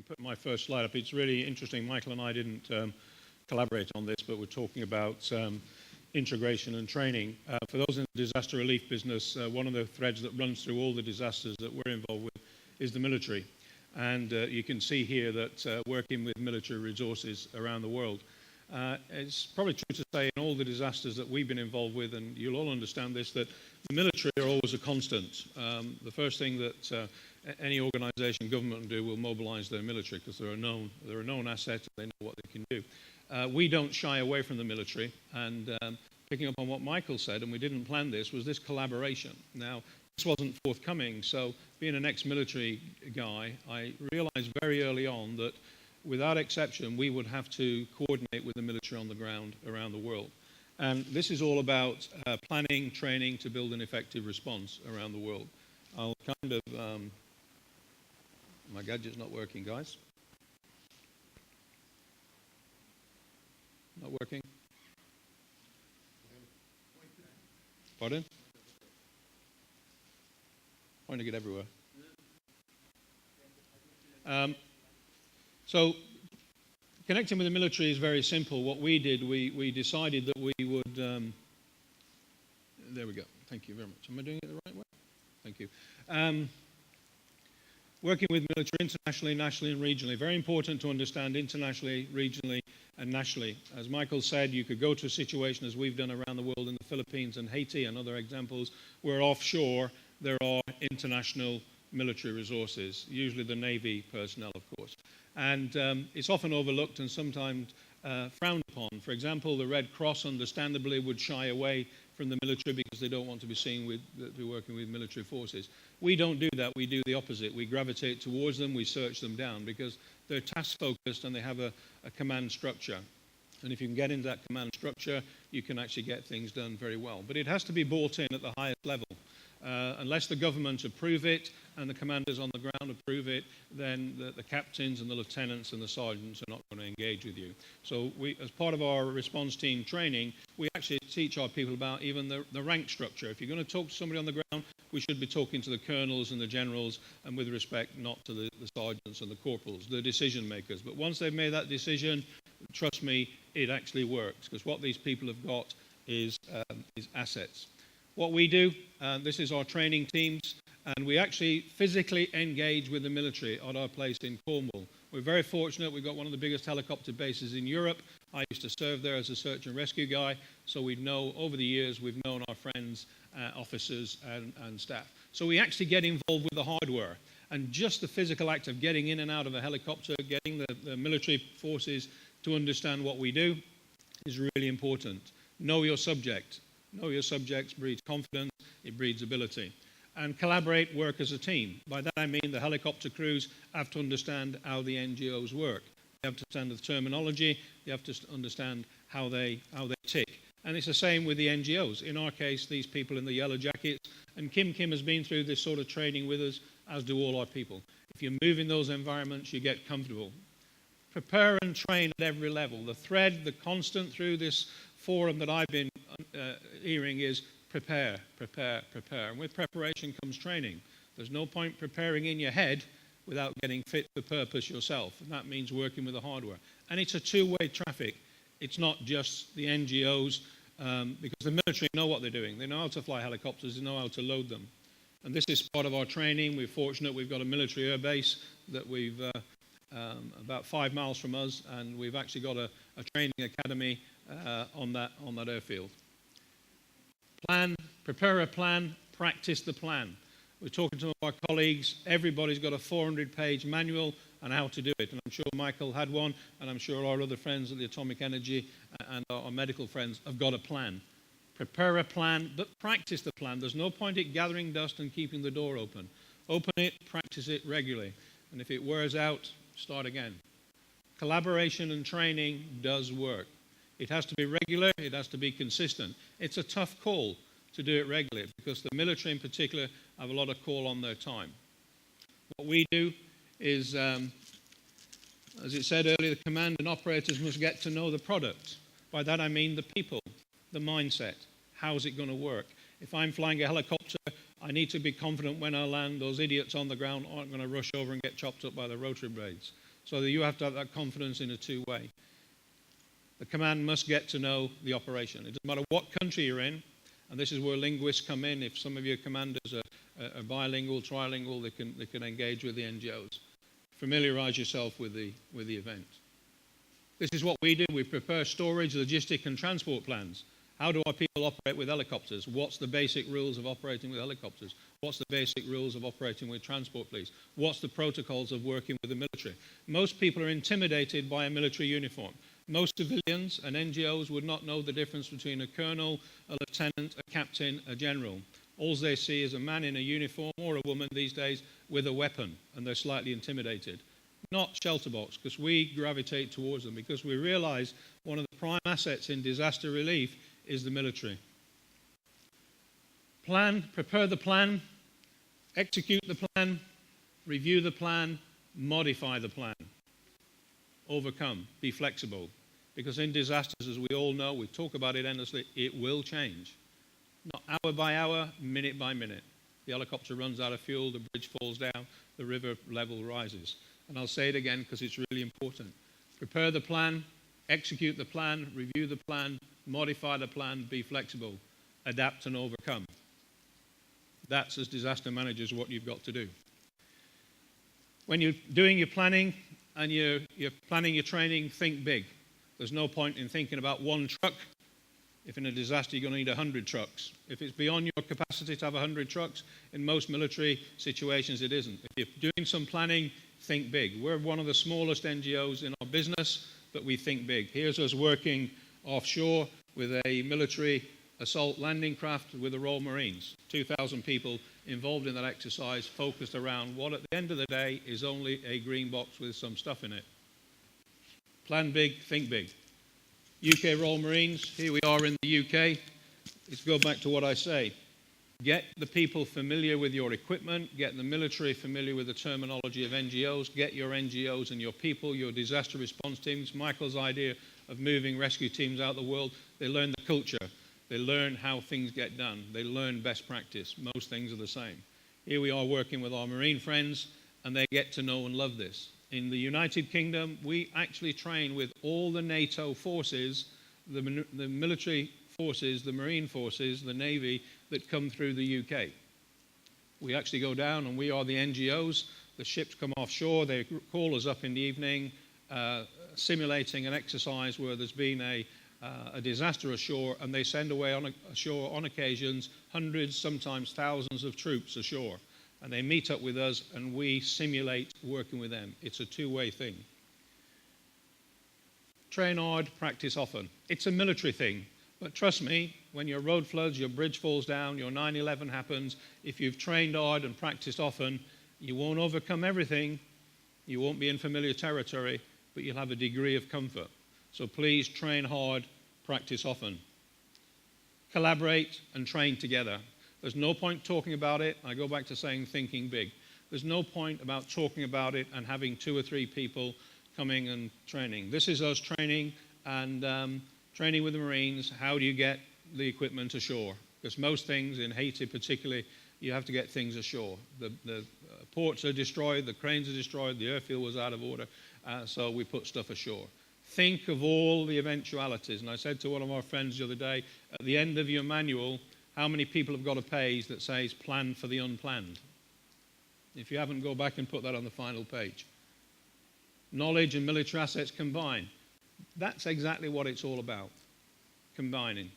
put my first slide up. It's really interesting. Michael and I didn't collaborate on this, but we're talking about integration and training. For those in the disaster relief business, one of the threads that runs through all the disasters that we're involved with is the military. And you can see here that working with military resources around the world, it's probably true to say in all the disasters that we've been involved with, and you'll all understand this, that the military are always a constant. The first thing that any organisation, government will do will mobilise their military because they're a known asset and they know what they can do. We don't shy away from the military, and picking up on what Michael said, and we didn't plan this, was this collaboration. Now, this wasn't forthcoming, so being an ex-military guy, I realised very early on that without exception, we would have to coordinate with the military on the ground around the world. And this is all about planning, training to build an effective response around the world. I'll kind of, my gadget's not working, guys. Not working? Pardon? Pointing it everywhere. So connecting with the military is very simple. What we did, we decided that we would, there we go. Thank you very much. Am I doing it the right way? Thank you. Working with military internationally, nationally and regionally. Very important to understand internationally, regionally and nationally. As Michael said, you could go to a situation as we've done around the world in the Philippines and Haiti and other examples where offshore there are international military resources, usually the Navy personnel, of course. And it's often overlooked and sometimes frowned upon. For example, the Red Cross, understandably, would shy away from the military because they don't want to be seen with be working with military forces. We don't do that. We do the opposite. We gravitate towards them. We search them down because they're task-focused and they have a command structure. And if you can get into that command structure, you can actually get things done very well. But it has to be brought in at the highest level. Unless the government approve it and the commanders on the ground approve it, then the captains and the lieutenants and the sergeants are not going to engage with you. So we, as part of our response team training, we actually teach our people about even the rank structure. If you're going to talk to somebody on the ground, we should be talking to the colonels and the generals, and with respect, not to the sergeants and the corporals, the decision makers. But once they've made that decision, trust me, it actually works, because what these people have got is assets. What we do, this is our training teams, and we actually physically engage with the military at our place in Cornwall. We're very fortunate. We've got one of the biggest helicopter bases in Europe. I used to serve there as a search and rescue guy, so we know, over the years, we've known our friends, officers and staff. So we actually get involved with the hardware, and just the physical act of getting in and out of a helicopter, getting the military forces to understand what we do is really important. Know your subject. Know your subjects breeds confidence, it breeds ability. And collaborate, work as a team. By that I mean the helicopter crews have to understand how the NGOs work. They have to understand the terminology, they have to understand how they tick. And it's the same with the NGOs. In our case, these people in the yellow jackets, and Kim has been through this sort of training with us, as do all our people. If you move in those environments, you get comfortable. Prepare and train at every level. The thread, the constant through this forum that I've been hearing is prepare, prepare, prepare. And with preparation comes training. There's no point preparing in your head without getting fit for purpose yourself. And that means working with the hardware. And it's a two-way traffic. It's not just the NGOs, because the military know what they're doing. They know how to fly helicopters. They know how to load them. And this is part of our training. We're fortunate we've got a military air base that we've about 5 miles from us, and we've actually got a training academy on that airfield. Plan, prepare a plan, practice the plan. We're talking to our colleagues. Everybody's got a 400-page manual on how to do it. And I'm sure Michael had one, and I'm sure our other friends at the Atomic Energy and our medical friends have got a plan. Prepare a plan, but practice the plan. There's no point in gathering dust and keeping the door open. Open it, practice it regularly. And if it wears out, start again. Collaboration and training does work. It has to be regular, it has to be consistent. It's a tough call to do it regularly because the military in particular have a lot of call on their time. What we do is, as it said earlier, the command and operators must get to know the product. By that I mean the people, the mindset. How's it going to work? If I'm flying a helicopter, I need to be confident when I land, those idiots on the ground aren't going to rush over and get chopped up by the rotary blades. So that you have to have that confidence in a two-way. The command must get to know the operation. It doesn't matter what country you're in, and this is where linguists come in. If some of your commanders are bilingual, trilingual, they can engage with the NGOs. Familiarize yourself with the event. This is what we do. We prepare storage, logistic, and transport plans. How do our people operate with helicopters? What's the basic rules of operating with helicopters? What's the basic rules of operating with transport police? What's the protocols of working with the military? Most people are intimidated by a military uniform. Most civilians and NGOs would not know the difference between a colonel, a lieutenant, a captain, a general. All they see is a man in a uniform or a woman these days with a weapon, and they're slightly intimidated. Not shelter box, because we gravitate towards them, because we realize one of the prime assets in disaster relief is the military. Plan, prepare the plan, execute the plan, review the plan, modify the plan. Overcome, be flexible. Because in disasters, as we all know, we talk about it endlessly, it will change. Not hour by hour, minute by minute. The helicopter runs out of fuel, the bridge falls down, the river level rises. And I'll say it again because it's really important. Prepare the plan, execute the plan, review the plan, modify the plan, be flexible, adapt and overcome. That's, as disaster managers, what you've got to do. When you're doing your planning and you're planning your training, think big. There's no point in thinking about one truck. If in a disaster, you're going to need 100 trucks. If it's beyond your capacity to have 100 trucks, in most military situations, it isn't. If you're doing some planning, think big. We're one of the smallest NGOs in our business, but we think big. Here's us working offshore with a military assault landing craft with the Royal Marines. 2,000 people involved in that exercise, focused around what at the end of the day is only a green box with some stuff in it. Plan big, think big. UK Royal Marines, here we are in the UK. Let's go back to what I say. Get the people familiar with your equipment, get the military familiar with the terminology of NGOs, get your NGOs and your people, your disaster response teams. Michael's idea of moving rescue teams out the world, they learn the culture, they learn how things get done, they learn best practice. Most things are the same. Here we are working with our Marine friends, and they get to know and love this. In the United Kingdom, we actually train with all the NATO forces, the military forces, the Marine forces, the Navy that come through the UK. We actually go down and we are the NGOs. The ships come offshore, they call us up in the evening, simulating an exercise where there's been a disaster ashore, and they send away ashore on occasions hundreds, sometimes thousands of troops ashore. And they meet up with us and we simulate working with them. It's a two-way thing. Train hard, practice often. It's a military thing. But trust me, when your road floods, your bridge falls down, your 9/11 happens, if you've trained hard and practiced often, you won't overcome everything, you won't be in familiar territory, but you'll have a degree of comfort. So please train hard, practice often. Collaborate and train together. There's no point talking about it. I go back to saying thinking big. There's no point about talking about it and having 2 or 3 people coming and training. This is us training and training with the Marines. How do you get the equipment ashore? Because most things, in Haiti particularly, you have to get things ashore. The ports are destroyed, the cranes are destroyed, the airfield was out of order, so we put stuff ashore. Think of all the eventualities. And I said to one of our friends the other day, at the end of your manual, how many people have got a page that says plan for the unplanned? If you haven't, go back and put that on the final page. Knowledge and military assets combined. That's exactly what it's all about. Combining,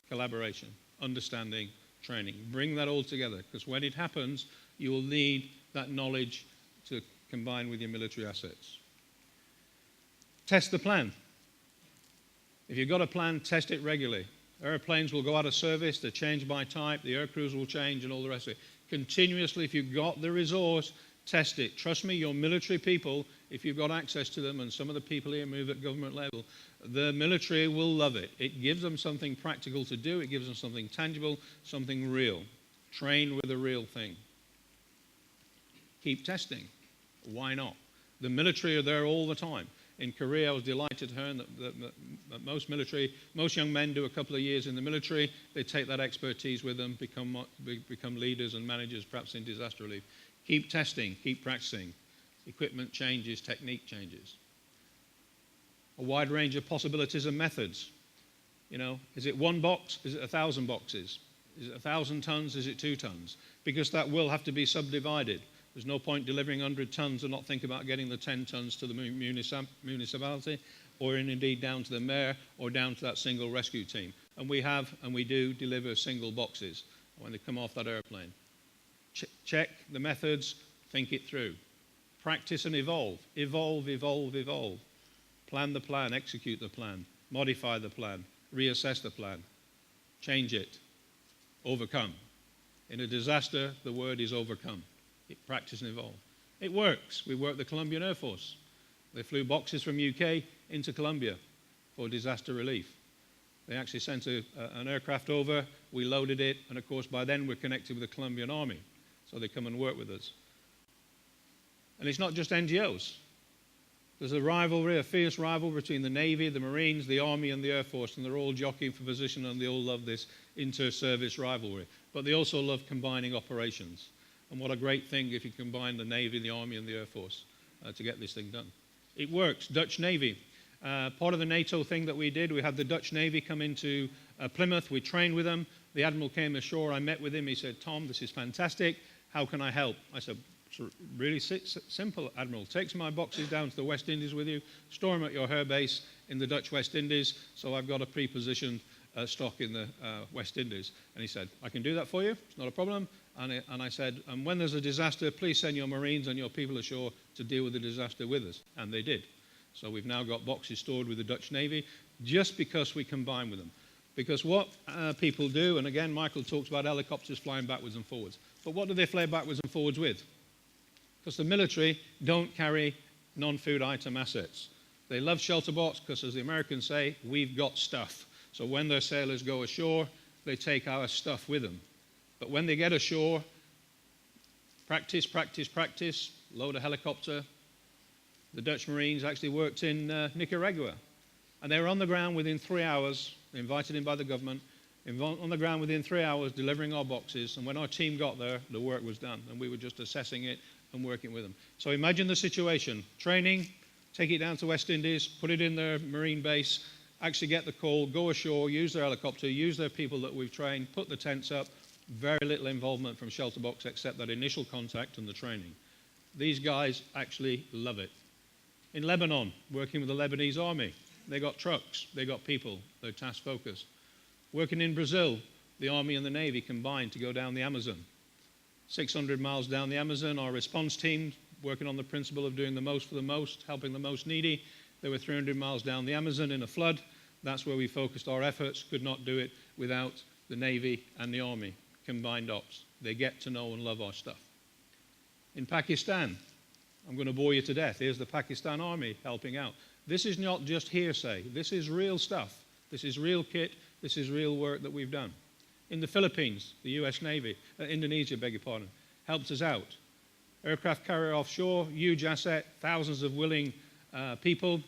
collaboration, understanding, training. Bring that all together, because when it happens, you will need that knowledge to combine with your military assets. Test the plan. If you've got a plan, test it regularly. Airplanes will go out of service, they're changed by type, the air crews will change and all the rest of it. Continuously, if you've got the resource, test it. Trust me, your military people, if you've got access to them, and some of the people here move at government level, the military will love it. It gives them something practical to do, it gives them something tangible, something real. Train with a real thing. Keep testing. Why not? The military are there all the time. In Korea, I was delighted to learn that most young men do a couple of years in the military. They take that expertise with them, become leaders and managers, perhaps in disaster relief. Keep testing, keep practicing. Equipment changes, technique changes. A wide range of possibilities and methods. You know, is it 1 box? Is it 1,000 boxes? Is it 1,000 tons? Is it 2 tons? Because that will have to be subdivided. There's no point delivering 100 tons and not think about getting the 10 tons to the municipality, or indeed down to the mayor, or down to that single rescue team. And we have, and we do, deliver single boxes when they come off that airplane. Check the methods, think it through. Practice and evolve. Evolve, evolve, evolve. Plan the plan, execute the plan, modify the plan, reassess the plan, change it, overcome. In a disaster, the word is overcome. Practice and evolve. It works. We work the Colombian Air Force. They flew boxes from UK into Colombia for disaster relief. They actually sent an aircraft over, we loaded it, and of course by then we're connected with the Colombian Army, so they come and work with us. And it's not just NGOs. There's a rivalry, a fierce rivalry between the Navy, the Marines, the Army and the Air Force, and they're all jockeying for position and they all love this inter-service rivalry. But they also love combining operations. And what a great thing if you combine the Navy, the Army and the Air Force to get this thing done. It works. Dutch Navy. Part of the NATO thing that we did, we had the Dutch Navy come into Plymouth. We trained with them. The Admiral came ashore. I met with him. He said, "Tom, this is fantastic. How can I help?" I said, "It's really simple, Admiral. Take my boxes down to the West Indies with you. Store them at your air base in the Dutch West Indies. So I've got a pre-positioned stock in the West Indies." And he said, "I can do that for you. It's not a problem." And I said, "And when there's a disaster, please send your Marines and your people ashore to deal with the disaster with us." And they did. So we've now got boxes stored with the Dutch Navy just because we combine with them. Because what people do, and again, Michael talks about helicopters flying backwards and forwards. But what do they fly backwards and forwards with? Because the military don't carry non-food item assets. They love shelter box because, as the Americans say, we've got stuff. So when their sailors go ashore, they take our stuff with them. But when they get ashore, practice, practice, practice, load a helicopter. The Dutch Marines actually worked in Nicaragua. And they were on the ground within 3 hours, invited in by the government, on the ground within 3 hours delivering our boxes. And when our team got there, the work was done. And we were just assessing it and working with them. So imagine the situation. Training, take it down to West Indies, put it in their Marine base, actually get the call, go ashore, use their helicopter, use their people that we've trained, put the tents up. Very little involvement from Shelter Box except that initial contact and the training. These guys actually love it. In Lebanon, working with the Lebanese army, they got trucks, they got people, they're task focused. Working in Brazil, the army and the Navy combined to go down the Amazon. 600 miles down the Amazon, our response team, working on the principle of doing the most for the most, helping the most needy. They were 300 miles down the Amazon in a flood. That's where we focused our efforts. Could not do it without the Navy and the Army. Combined ops. They get to know and love our stuff. In Pakistan, I'm going to bore you to death. Here's the Pakistan Army helping out. This is not just hearsay. This is real stuff. This is real kit. This is real work that we've done. In the Philippines, the US Navy, Indonesia, beg your pardon, helped us out. Aircraft carrier offshore, huge asset, thousands of willing people.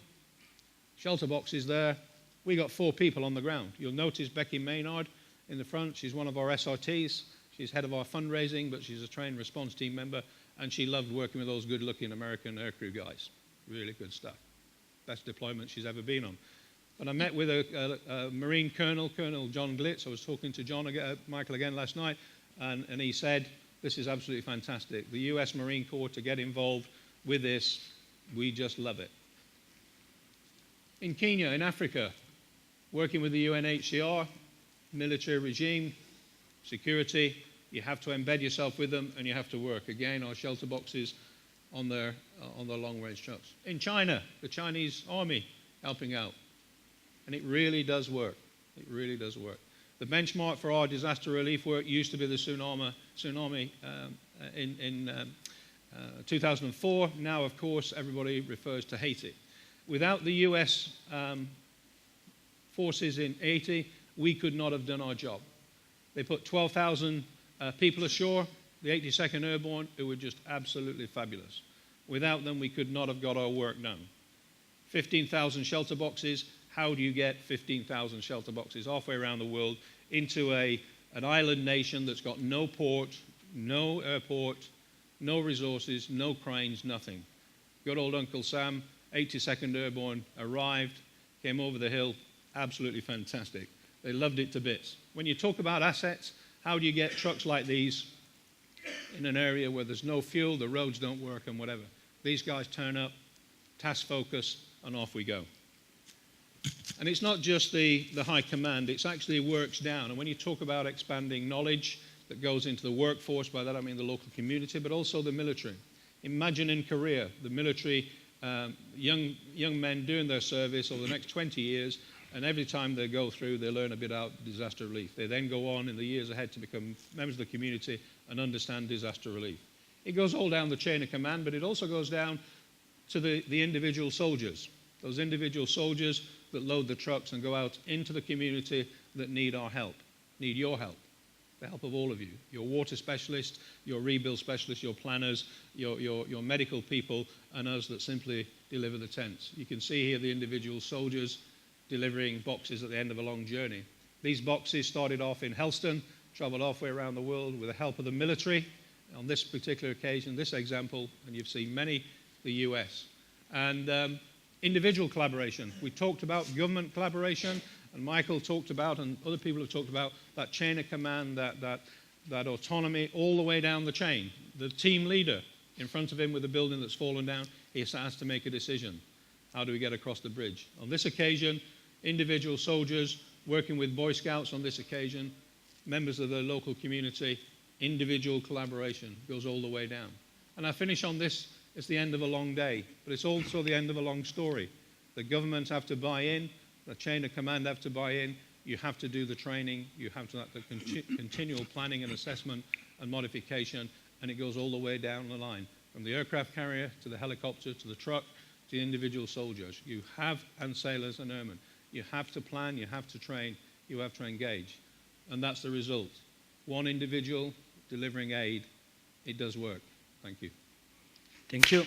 Shelter boxes there. We got 4 people on the ground. You'll notice Becky Maynard in the front. She's one of our SRTs. She's head of our fundraising, but she's a trained response team member, and she loved working with those good-looking American aircrew guys. Really good stuff. Best deployment she's ever been on. But I met with a Marine Colonel, Colonel John Glitz. I was talking to Michael again last night, and he said, "This is absolutely fantastic. The US Marine Corps to get involved with this, we just love it." In Kenya, in Africa, working with the UNHCR, military regime, security, you have to embed yourself with them and you have to work. Again, our shelter boxes on their long-range trucks. In China, the Chinese army helping out. And it really does work. It really does work. The benchmark for our disaster relief work used to be the tsunami in 2004. Now, of course, everybody refers to Haiti. Without the US forces in Haiti, we could not have done our job. They put 12,000 people ashore, the 82nd Airborne, who were just absolutely fabulous. Without them, we could not have got our work done. 15,000 shelter boxes. How do you get 15,000 shelter boxes halfway around the world into an island nation that's got no port, no airport, no resources, no cranes, nothing? Good old Uncle Sam, 82nd Airborne, arrived, came over the hill, absolutely fantastic. They loved it to bits. When you talk about assets, how do you get trucks like these in an area where there's no fuel, the roads don't work and whatever? These guys turn up, task focus, and off we go. And it's not just the high command, it's actually works down. And when you talk about expanding knowledge that goes into the workforce, by that I mean the local community, but also the military. Imagine in Korea, the military, young men doing their service over the next 20 years, and every time they go through, they learn a bit about disaster relief. They then go on in the years ahead to become members of the community and understand disaster relief. It goes all down the chain of command, but it also goes down to the individual soldiers. Those individual soldiers that load the trucks and go out into the community that need our help, need your help, the help of all of you. Your water specialists, your rebuild specialists, your planners, your medical people, and us that simply deliver the tents. You can see here the individual soldiers delivering boxes at the end of a long journey. These boxes started off in Henderson, traveled halfway around the world with the help of the military. On this particular occasion, this example, and you've seen many, the US. And individual collaboration. We talked about government collaboration, and Michael talked about, and other people have talked about, that chain of command, that autonomy all the way down the chain. The team leader in front of him with a building that's fallen down, he has to make a decision. How do we get across the bridge? On this occasion, individual soldiers working with Boy Scouts on this occasion, members of the local community, individual collaboration goes all the way down. And I finish on this. It's the end of a long day, but it's also the end of a long story. The governments have to buy in, the chain of command have to buy in, you have to do the training, you have to have the continual planning and assessment and modification, and it goes all the way down the line, from the aircraft carrier to the helicopter to the truck to the individual soldiers. You have, and sailors and airmen, you have to plan, you have to train, you have to engage, and that's the result. One individual delivering aid, it does work. Thank you. Thank you.